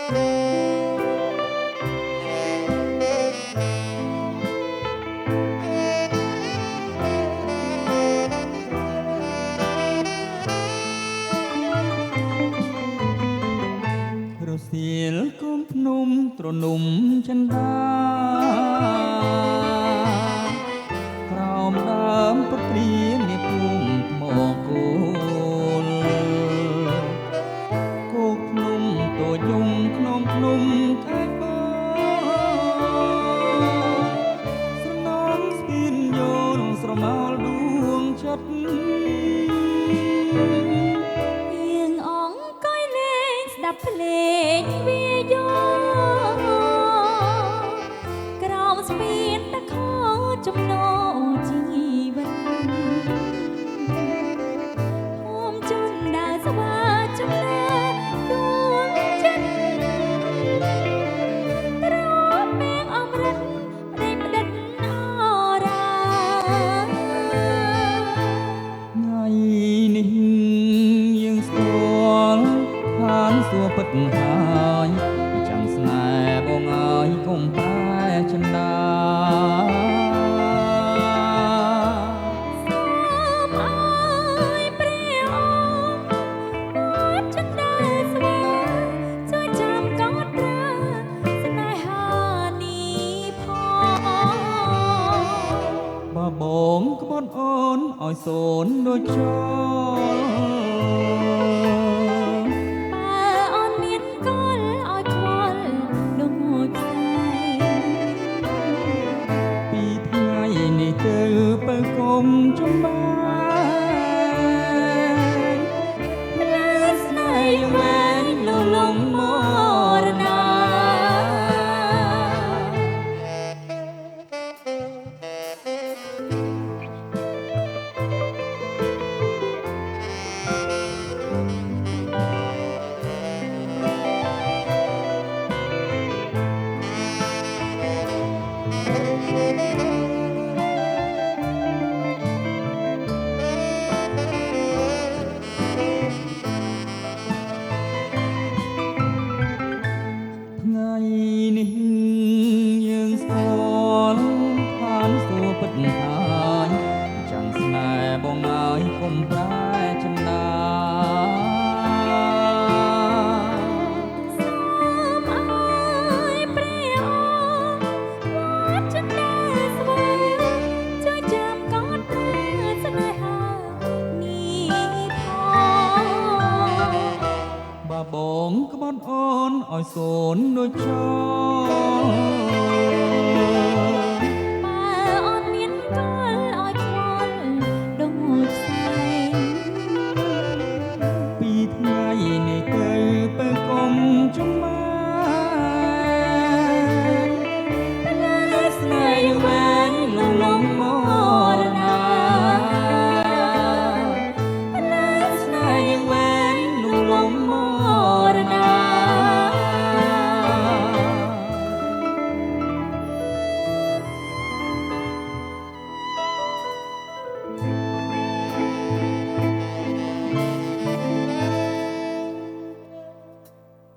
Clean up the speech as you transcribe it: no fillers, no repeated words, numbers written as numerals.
រសៀលកូនភ្នំទ្រនំចិន្តាក្រោមដើមពុទ្រានាភូមិថ្មគោលគោកភ្នំតូចយំក្នុងភ្នំខេត្តបរស្រនំស្ពានយល់ស្រមោលដួងចិត្តយើងអង្គុយលេងស្ដាប់ភ្លេងវាយោក្រោមស្ពានតខោចំណោជីវិតហូមជន់ដើរស្វាចំណើដួងចិត្តត្រពេងអមរិតប្តីផ្ដិតអរាថ្ងៃនេះយើងស្គាល់ឋានសួគ៌ពិតហើយចាំស្នេហ៍បងអើយកុំប្រែចិន្តាបងក្បត់អូនឲ្យសូនដូចចោលបើអូនមានកលឲ្យខ្វល់ដូចផ្សែងពីថ្ងៃនេះទៅបើកុំចំបាយផ្លែស្នេហ៍វែងលលងមរណាថ្ងៃនេះយើងស្គាល់ឋានសួគ៌ពិតហើយចាំស្នេហ៍បងអើយកុំប្រែចិន្តាសូមអើយព្រះអង្គវត្តចិន្តាស្វែងជួយចាំកូនព្រះស្នេហានេះផងបើបងក្បត់អូនឲ្យសូនដូចចោល